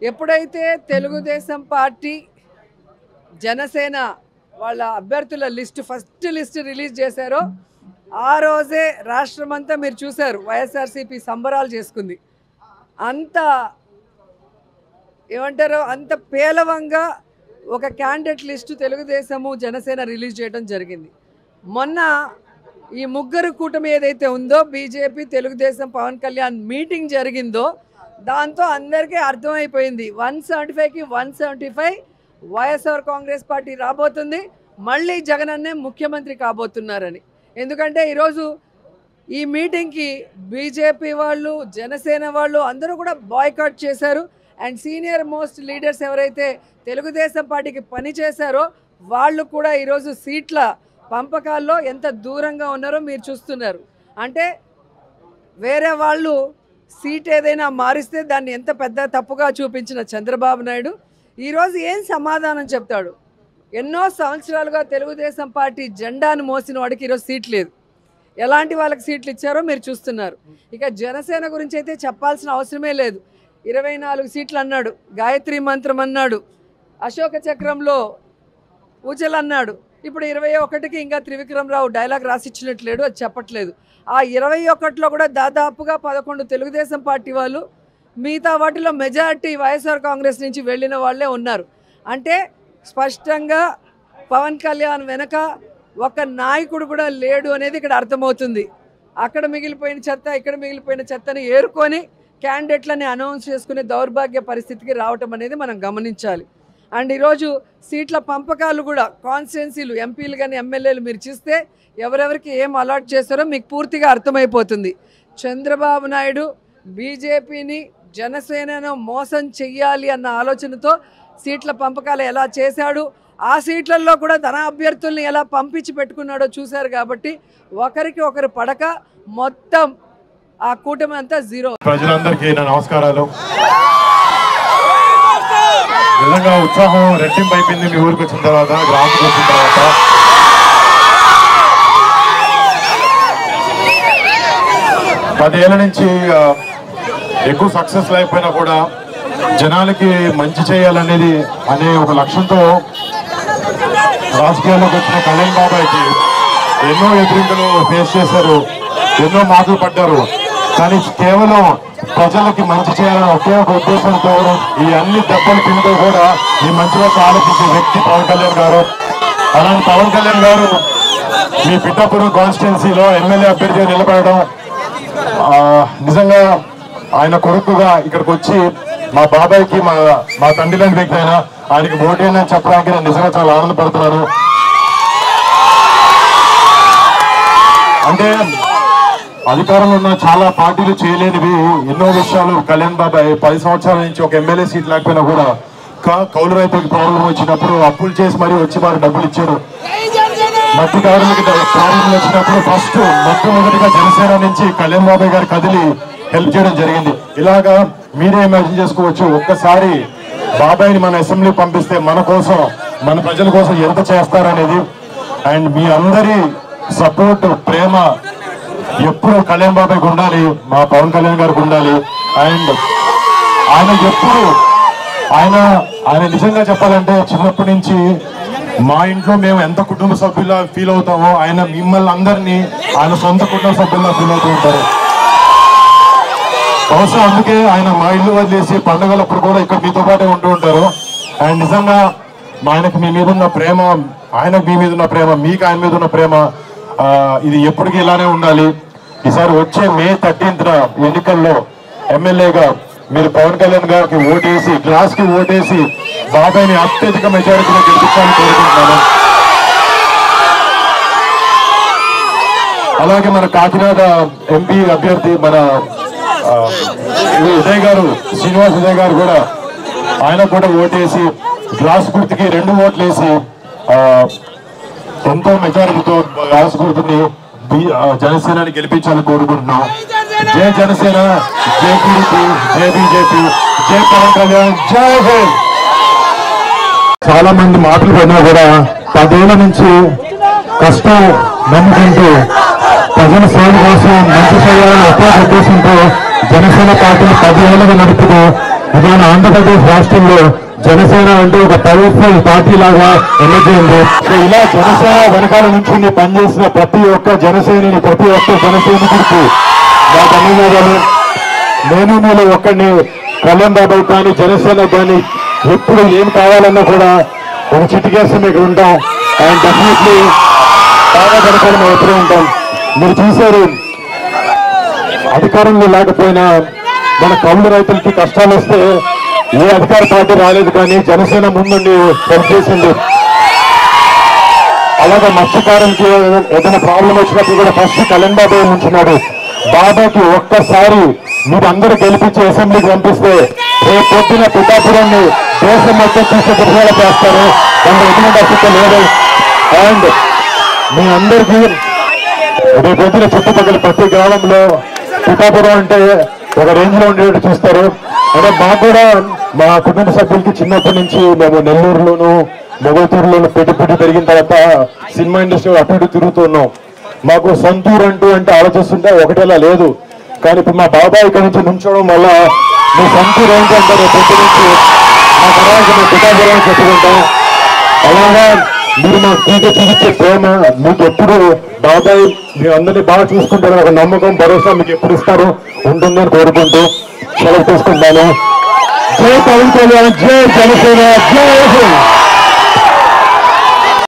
ఎప్పుడైతే తెలుగుదేశం పార్టీ జనసేన వాళ్ళ అభ్యర్థుల ఫస్ట్ లిస్ట్ రిలీజ్ చేశారో ఆ రోజే రాష్ట్రమంతా మీరు చూశారు వైఎస్ఆర్సీపీ సంబరాలు చేసుకుంది. అంత ఏమంటారో అంత పేలవంగా ఒక candidate list Telugu Desam Janasena release చేయడం జరిగింది. మొన్న ఈ ముగ్గురు కూటమి ఏదైతే ఉందో బీజేపీ తెలుగుదేశం పవన్ కళ్యాణ్ మీటింగ్ జరిగిందో దాంతో అందరికీ అర్థమైపోయింది 175కి 175 వైఎస్ఆర్ కాంగ్రెస్ పార్టీ రాబోతుంది, మళ్ళీ జగన్ అన్నే ముఖ్యమంత్రి కాబోతున్నారని. ఎందుకంటే ఈరోజు ఈ మీటింగ్కి బీజేపీ వాళ్ళు జనసేన వాళ్ళు అందరూ కూడా బాయ్కాట్ చేశారు. అండ్ సీనియర్ మోస్ట్ లీడర్స్ ఎవరైతే తెలుగుదేశం పార్టీకి పని చేశారో వాళ్ళు కూడా ఈరోజు సీట్ల పంపకాల్లో ఎంత దూరంగా ఉన్నారో మీరు చూస్తున్నారు. అంటే వేరే వాళ్ళు సీట్ ఏదైనా మారిస్తే దాన్ని ఎంత పెద్ద తప్పుగా చూపించిన చంద్రబాబు నాయుడు ఈరోజు ఏం సమాధానం చెప్తాడు? ఎన్నో సంవత్సరాలుగా తెలుగుదేశం పార్టీ జెండాను మోసిన వాడికి ఈరోజు సీట్ లేదు. ఎలాంటి వాళ్ళకి సీట్లు ఇచ్చారో మీరు చూస్తున్నారు. ఇక జనసేన గురించి అయితే చెప్పాల్సిన అవసరమే లేదు. 24 సీట్లు అన్నాడు, గాయత్రి మంత్రం అన్నాడు, అశోక చక్రంలో పూజలు అన్నాడు. ఇప్పుడు 21కి ఇంకా త్రివిక్రమరావు డైలాగ్ రాసిచ్చినట్లేడు, అది చెప్పట్లేదు. ఆ 21లో కూడా దాదాపుగా 11 తెలుగుదేశం పార్టీ వాళ్ళు, మిగతా వాటిలో మెజారిటీ వైఎస్ఆర్ కాంగ్రెస్ నుంచి వెళ్ళిన వాళ్ళే ఉన్నారు. అంటే స్పష్టంగా పవన్ కళ్యాణ్ వెనక ఒక నాయకుడు కూడా లేడు అనేది ఇక్కడ అర్థమవుతుంది. అక్కడ మిగిలిపోయిన చెత్త ఇక్కడ మిగిలిపోయిన చెత్తని ఏరుకొని క్యాండిడేట్లని అనౌన్స్ చేసుకునే దౌర్భాగ్య పరిస్థితికి రావటం అనేది మనం గమనించాలి. అండ్ ఈరోజు సీట్ల పంపకాలు కూడా కాన్స్టిట్యున్సీలు ఎంపీలు కానీ ఎమ్మెల్యేలు మీరు చూస్తే ఎవరెవరికి ఏం అలాట్ చేస్తారో మీకు పూర్తిగా అర్థమైపోతుంది. చంద్రబాబు నాయుడు బీజేపీని జనసేనను మోసం చెయ్యాలి అన్న ఆలోచనతో సీట్ల పంపకాలు ఎలా చేశాడు, ఆ సీట్లలో కూడా తన అభ్యర్థుల్ని ఎలా పంపించి పెట్టుకున్నాడో చూశారు. కాబట్టి ఒకరికి ఒకరు పడక మొత్తం ఆ కూటమి అంతా జీరో. ప్రజలందరికీ నా నమస్కారాలు. నిజంగా ఉత్సాహం రెట్టింపు అయిపోయింది మీ ఊరికి వచ్చిన తర్వాత, గ్రామానికి వచ్చిన తర్వాత. పదేళ్ల నుంచి ఎక్కువ సక్సెస్ అయిపోయినా కూడా జనాలకి మంచి చేయాలనేది అనే ఒక లక్ష్యంతో రాజకీయాల్లోకి వచ్చిన కళ్యాణ్ బాబాయ్కి ఎన్నో ఎదురింతలు ఫేస్ చేశారు, ఎన్నో మాటలు పడ్డారు. కానీ కేవలం ప్రజలకి మంచి చేయాలని ఒకే ఒక ఉద్దేశంతో ఈ అన్ని దెబ్బలు తింటూ కూడా ఈ మంచి వైపు ఆలోచించే వ్యక్తి పవన్ కళ్యాణ్ గారు. అలాంటి పవన్ కళ్యాణ్ గారు మీ పిఠాపురం కాన్స్టిట్యున్సీలో ఎమ్మెల్యే అభ్యర్థిగా నిలబడడం, నిజంగా ఆయన కొడుకుగా ఇక్కడికి వచ్చి మా బాబాయ్కి మా తండ్రి లాంటి వ్యక్తి అయినా ఆయనకి ఓటేనని చెప్పడానికి నేను నిజంగా చాలా ఆనందపడుతున్నాను. అంటే అధికారంలో ఉన్న చాలా పార్టీలు చేయలేనివి ఎన్నో విషయాలు కళ్యాణ్ బాబాయ్ 10 సంవత్సరాల నుంచి ఒక ఎమ్మెల్యే సీట్ లేకపోయినా కూడా కౌలు రైతులకు ప్రాబ్లం వచ్చినప్పుడు అప్పులు చేసి మరీ వచ్చి వారు డబ్బులు ఇచ్చారు. మట్టి కార్మిక ప్రాబ్లం వచ్చినప్పుడు ఫస్ట్ మొట్టమొదటిగా జనసేన నుంచి కళ్యాణ్ బాబాయ్ గారు కదిలి హెల్ప్ చేయడం జరిగింది. ఇలాగా మీరే ఇమాజిన్ చేసుకోవచ్చు, ఒక్కసారి బాబాయ్ని మన అసెంబ్లీ పంపిస్తే మన కోసం మన ప్రజల కోసం ఎంత చేస్తారనేది. అండ్ మీ అందరి సపోర్ట్ ప్రేమ ఎప్పుడు కళ్యాణ్ బాబాయ్కి ఉండాలి, మా పవన్ కళ్యాణ్ గారికి ఉండాలి. అండ్ ఆయన ఎప్పుడు ఆయన నిజంగా చెప్పాలంటే చిన్నప్పటి నుంచి మా ఇంట్లో మేము ఎంత కుటుంబ సభ్యులా ఫీల్ అవుతామో ఆయన మిమ్మల్ని అందరినీ ఆయన సొంత కుటుంబ సభ్యుల్లా ఫీల్ అవుతూ ఉంటారు. బహుశా అందుకే ఆయన మా ఇల్లు వదిలేసి పండుగలప్పుడు కూడా ఇక్కడ మీతో పాటే ఉంటూ ఉంటారు. అండ్ నిజంగా ఆయనకు మీ మీద ఉన్న ప్రేమ, ఆయనకు మీ మీద ఉన్న ప్రేమ, మీకు ఆయన మీద ఉన్న ప్రేమ ఇది ఎప్పటికీ ఇలానే ఉండాలి. ఈసారి వచ్చే మే 13న ఎన్నికల్లో ఎమ్మెల్యేగా మీరు పవన్ కళ్యాణ్ గారికి ఓటేసి గ్లాస్ కి ఓటేసి బాబాయ్ని అత్యధిక మెజారిటీలో గెలిపించాలని కోరుకుంటున్నాను. అలాగే మన కాకినాడ ఎంపీ అభ్యర్థి మన ఉదయ్ గారు, శ్రీనివాస్ ఉదయ్ గారు కూడా ఆయన కూడా ఓటేసి గ్లాస్ గుర్తుకి 2 ఓట్లు వేసి ఎంతో మెజారిటీతో గ్లాస్ గుర్తుని జనసేనని గెలిపించాలని కోరుకుంటున్నాం. జై జనసేన, జై టీడీపీ, జై బీజేపీ, జై పవన్ కళ్యాణ్, జై హింద్. చాలా మంది మాటలు పడినా కూడా 10 ఏళ్ల నుంచి కష్టం నమ్ముకుంటూ ప్రజల సేవ కోసం మంచి చేయాలని ఒకే ఉద్దేశంతో జనసేన పార్టీని 10 ఏళ్లుగా నడుపుతూ ఇవాళ ఆంధ్రప్రదేశ్ రాష్ట్రంలో జనసేన అంటే ఒక పవర్ఫుల్ పార్టీ లాగా ఎమర్జీ ఉంది. సో ఇలా జనసేన వెనకాల నుంచి పనిచేసిన ప్రతి ఒక్క జనసేనని, ప్రతి ఒక్క జనసైనికుడికి నా ధన్యవాదాలు. నేను మీలో ఒక్కడిని, కళ్యాణ్ బాబాయ్ కానీ జనసేన కానీ ఎప్పుడు ఏం కావాలన్నా కూడా ఒక చిటికేస్తే మీకు ఉంటాం. అండ్ డెఫినెట్లీ బాగా వెనకాల మేము ఎప్పుడూ ఉంటాం. మీరు చూశారు, అధికారంలో లేకపోయినా మన కౌలు రైతులకి కష్టాలు వస్తే ఏ అధికార పార్టీ రాలేదు, కానీ జనసేన ముందుండి పనిచేసింది. అలాగే మత్స్యకారులకి ఏదైనా ప్రాబ్లం వచ్చినప్పుడు కూడా ఫస్ట్ కళ్యాణ్ బాబాయ్ ఉంచున్నాడు. బాబాకి ఒక్కసారి మీరు అందరూ గెలిపించి అసెంబ్లీకి పంపిస్తే రేపు పొద్దున పిఠాపురాన్ని దేశం మొత్తం చూసే ప్రజలు చేస్తారు. దాని ఎటువంటి అసలు లేదు. అండ్ మీ అందరికీ రేపు పొద్దున చుట్టుపక్కల ప్రతి గ్రామంలో పిఠాపురం అంటే ఒక రేంజ్ లో ఉండేటట్టు చూస్తారు. అంటే మాకు కూడా మా కుటుంబ సభ్యులకి చిన్నప్పటి నుంచి మేము నెల్లూరులోను మొగల్తూరులోను పెట్టి పెరిగిన తర్వాత సినిమా ఇండస్ట్రీ అటు ఇటు తిరుగుతున్నాం. మాకు సొంతూరు అంటే ఆలోచిస్తుంటే ఒకటేలా లేదు. కానీ ఇప్పుడు మా బాబాయ్ ఇక్కడ నుంచి నుంచోవడం వల్ల మీ సొంతూరు ఏంటంటే పొద్దు నుంచి మా తర్వాత మేము పిఠాపురాన్ని చెప్పుకుంటాం. అలాగా మీరు మాకు చూపించే ప్రేమ మీకు ఎప్పుడు బాబాయ్ మీ అందరినీ బాగా చూసుకుంటారని ఒక నమ్మకం, భరోసా మీకు ఎప్పుడు ఇస్తారు ఉంటుందని కోరుకుంటూ సెలవు తీసుకుంటాను. జై పవన్ కళ్యాణ్, జై జనసేన, జై